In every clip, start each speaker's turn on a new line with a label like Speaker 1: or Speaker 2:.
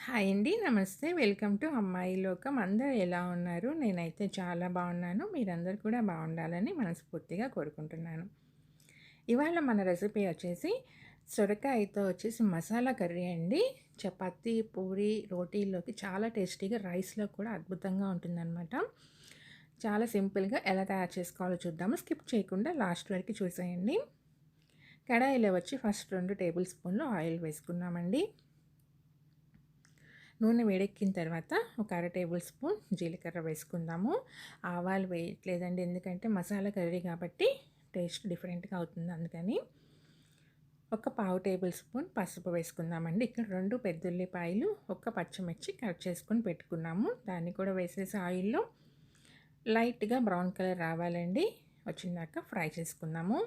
Speaker 1: Hi అండి. నమస్తే. Welcome to అమ్మాయి లోకం. అందరూ ఎలా ఉన్నారు? నేనైతే చాలా బాగున్నాను. మీరందరూ కూడా బాగుండాలని మనస్ఫూర్తిగా కోరుకుంటున్నాను. ఇవాళ మన రెసిపీ వచ్చేసి సొరకాయతో వచ్చేసి మసాలా కర్రీ అండి. చపాతీ, పూరి, రోటీల్లోకి చాలా టేస్టీగా, రైస్‌లో కూడా అద్భుతంగా ఉంటుందనమాట. చాలా సింపుల్‌గా ఎలా తయారు చేసుకోవాలో చూద్దాము. స్కిప్ చేయకుండా లాస్ట్ వరకు చూసేయండి. కడాయిలో వచ్చి ఫస్ట్ 2 టేబుల్ స్పూన్లు ఆయిల్ వేసుకున్నామండి. నూనె వేడెక్కిన తర్వాత ఒక అర టేబుల్ స్పూన్ జీలకర్ర వేసుకుందాము. ఆవాలు వేయట్లేదండి, ఎందుకంటే మసాలా కర్రీ కాబట్టి టేస్ట్ డిఫరెంట్గా అవుతుంది అందుకని. ఒక పావు టేబుల్ స్పూన్ పసుపు వేసుకుందామండి. ఇక్కడ 2 పెద్దుల్లిపాయలు, ఒక పచ్చిమిర్చి కట్ చేసుకొని పెట్టుకున్నాము. దాన్ని కూడా వేసేసి ఆయిల్లో లైట్గా బ్రౌన్ కలర్ రావాలండి, వచ్చిందాక ఫ్రై చేసుకుందాము.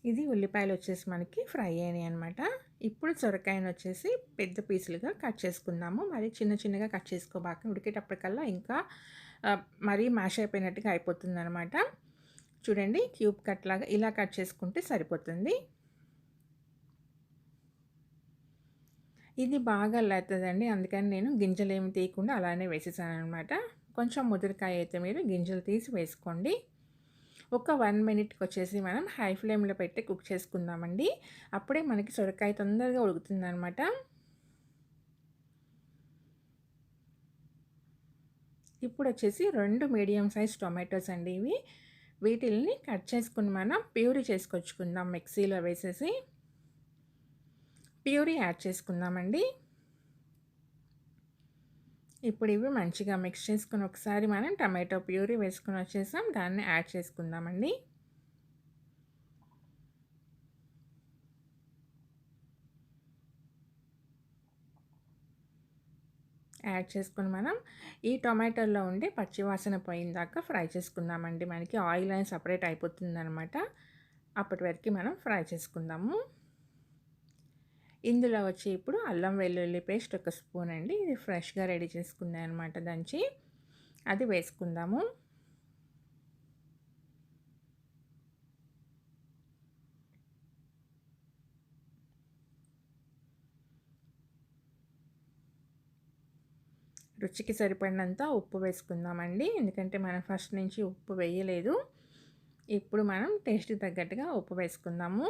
Speaker 1: ఇది ఉల్లిపాయలు వచ్చేసి మనకి ఫ్రై అయినాయి అనమాట. ఇప్పుడు సొరకాయను వచ్చేసి పెద్ద పీసులుగా కట్ చేసుకుందాము. మరి చిన్న చిన్నగా కట్ చేసుకోబాక, ఉడికేటప్పటికల్లా ఇంకా మరీ మ్యాష్ అయిపోయినట్టుగా అయిపోతుందనమాట. చూడండి, క్యూబ్ కట్ లాగా ఇలా కట్ చేసుకుంటే సరిపోతుంది. ఇది బాగా లేతదండి, అందుకని నేను గింజలు ఏమి తీయకుండా అలానే వేసేసాను అనమాట. కొంచెం ముదురుకాయ అయితే మీరు గింజలు తీసి వేసుకోండి. ఒక 1 మినిట్కి వచ్చేసి మనం హై ఫ్లేమ్లో పెట్టి కుక్ చేసుకుందామండి. అప్పుడే మనకి సొరకాయ తొందరగా ఉడుకుతుందనమాట. ఇప్పుడు వచ్చేసి 2 మీడియం సైజ్ టొమాటోస్ అండి ఇవి. వీటిల్ని కట్ చేసుకుని మనం ప్యూరీ చేసుకొచ్చుకుందాం. మిక్సీలో వేసేసి ప్యూరీ యాడ్ చేసుకుందామండి. ఇప్పుడు ఇవి మంచిగా మిక్స్ చేసుకుని ఒకసారి మనం టమాటో ప్యూరీ వేసుకుని వచ్చేసాం. దాన్ని యాడ్ చేసుకుందామండి. యాడ్ చేసుకొని మనం ఈ టొమాటోలో ఉండే పచ్చివాసన పోయిందాక ఫ్రై చేసుకుందామండి. మనకి ఆయిల్ అనేది సపరేట్ అయిపోతుందనమాట. అప్పటి వరకు మనం ఫ్రై చేసుకుందాము. ఇందులో వచ్చి ఇప్పుడు అల్లం వెల్లుల్లి పేస్ట్ ఒక స్పూన్ అండి, ఇది ఫ్రెష్గా రెడీ చేసుకున్నాయి అనమాట దంచి, అది వేసుకుందాము. రుచికి సరిపడినంత ఉప్పు వేసుకుందామండి, ఎందుకంటే మనం ఫస్ట్ నుంచి ఉప్పు వేయలేదు. ఇప్పుడు మనం టేస్ట్కి తగ్గట్టుగా ఉప్పు వేసుకుందాము.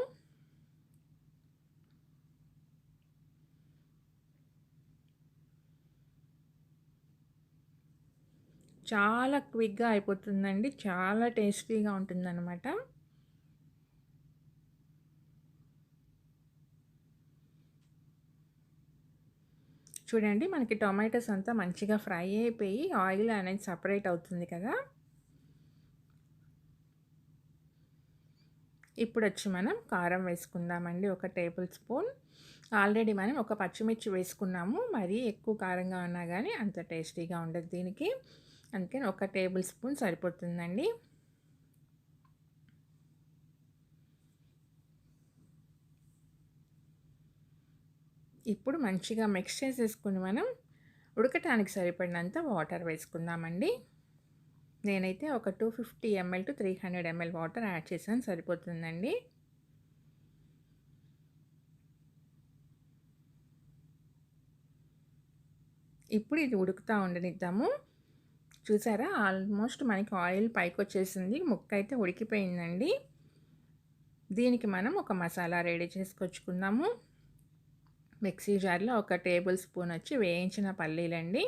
Speaker 1: చాలా క్విక్గా అయిపోతుందండి, చాలా టేస్టీగా ఉంటుందన్నమాట. చూడండి, మనకి టొమాటోస్ అంతా మంచిగా ఫ్రై అయిపోయి ఆయిల్ అనేది సపరేట్ అవుతుంది కదా. ఇప్పుడు వచ్చి మనం కారం వేసుకుందామండి, ఒక టేబుల్ స్పూన్. ఆల్రెడీ మనం ఒక పచ్చిమిర్చి వేసుకున్నాము, మరీ ఎక్కువ కారంగా ఉన్నా కానీ అంత టేస్టీగా ఉండదు దీనికి, అందుకని ఒక టేబుల్ స్పూన్ సరిపోతుందండి. ఇప్పుడు మంచిగా మిక్స్ చేసేసుకుని మనం ఉడకటానికి సరిపడినంత వాటర్ వేసుకుందామండి. నేనైతే ఒక 250 ml to 300 ml water add చేసాను, సరిపోతుందండి. ఇప్పుడు ఇది ఉడుకుతూ ఉండనిద్దాము. చూసారా, ఆల్మోస్ట్ మనకి ఆయిల్ పైకి వచ్చేసింది, ముక్క అయితే ఉడికిపోయిందండి. దీనికి మనం ఒక మసాలా రెడీ చేసుకొచ్చుకుందాము. మిక్సీ జార్లో ఒక టేబుల్ స్పూన్ వచ్చి వేయించిన పల్లీలండి,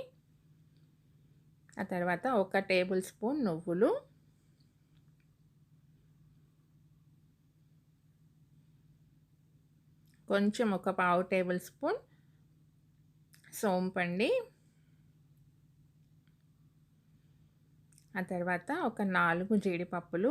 Speaker 1: ఆ తర్వాత ఒక టేబుల్ స్పూన్ నువ్వులు, కొంచెం ఒక పావు టేబుల్ స్పూన్ సోంపండి, ఆ తర్వాత ఒక 4 జీడిపప్పులు,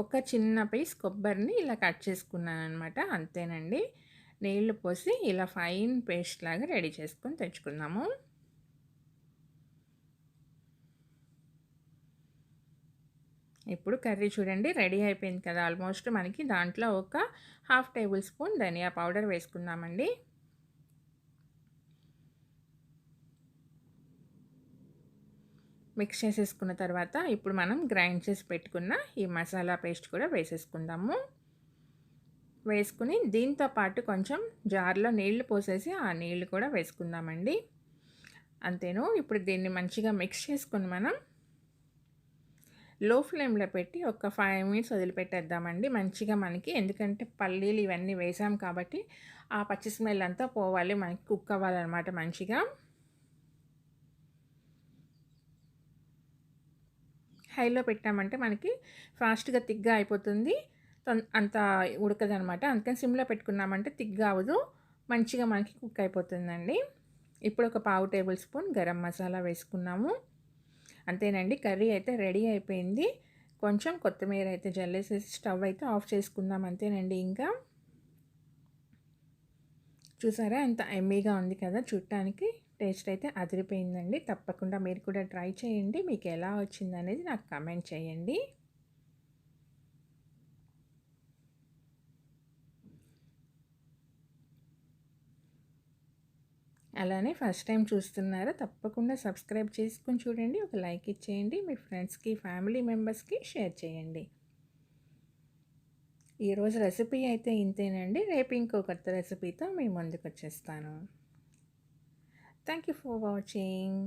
Speaker 1: ఒక చిన్న పీస్ కొబ్బరిని ఇలా కట్ చేసుకున్నాను అనమాట, అంతేనండి. నీళ్లు పోసి ఇలా ఫైన్ పేస్ట్ లాగా రెడీ చేసుకొని తెచ్చుకుందాము. ఇప్పుడు కర్రీ చూడండి రెడీ అయిపోయింది కదా ఆల్మోస్ట్. మనకి దాంట్లో ఒక 1/2 టేబుల్ స్పూన్ ధనియా పౌడర్ వేసుకుందామండి. మిక్స్ చేసేసుకున్న తర్వాత ఇప్పుడు మనం గ్రైండ్ చేసి పెట్టుకున్న ఈ మసాలా పేస్ట్ కూడా వేసేసుకుందాము. వేసుకుని దీంతో పాటు కొంచెం జార్లో నీళ్లు పోసేసి ఆ నీళ్లు కూడా వేసుకుందామండి. అంతేను. ఇప్పుడు దీన్ని మంచిగా మిక్స్ చేసుకొని మనం లో ఫ్లేమ్లో పెట్టి ఒక 5 మినిట్స్ వదిలిపెట్టేద్దామండి మంచిగా మనకి. ఎందుకంటే పల్లీలు ఇవన్నీ వేసాం కాబట్టి ఆ పచ్చి స్మెల్ అంతా పోవాలి, మనకి కుక్ అవ్వాలన్నమాట మంచిగా. హైలో పెట్టామంటే మనకి ఫాస్ట్గా తిగ్గా అయిపోతుంది, అంత ఉడకదనమాట. అందుకని సిమ్లో పెట్టుకున్నామంటే తిగ్గా అవ్వదు, మంచిగా మనకి కుక్ అయిపోతుందండి. ఇప్పుడు ఒక 1/2 టేబుల్ స్పూన్ గరం మసాలా వేసుకున్నాము. అంతేనండి, కర్రీ అయితే రెడీ అయిపోయింది. కొంచెం కొత్తిమీర అయితే జల్లేసేసి స్టవ్ అయితే ఆఫ్ చేసుకుందాం, అంతేనండి. ఇంకా చూసారా ఎంత ఎమ్మీగా ఉంది కదా, చూడటానికి టేస్ట్ అయితే అదిరిపోయిందండి. తప్పకుండా మీరు కూడా ట్రై చేయండి. మీకు ఎలా వచ్చిందనేది నాకు కామెంట్ చేయండి. అలానే ఫస్ట్ టైం చూస్తున్నారా, తప్పకుండా సబ్స్క్రైబ్ చేసుకొని చూడండి, ఒక లైక్ ఇచ్చేయండి, మీ ఫ్రెండ్స్కి ఫ్యామిలీ మెంబర్స్కి షేర్ చేయండి. ఈరోజు రెసిపీ అయితే ఇంతేనండి. రేపు ఇంకో కొత్త రెసిపీతో మీ ముందుకు వచ్చేస్తాను. Thank you for watching.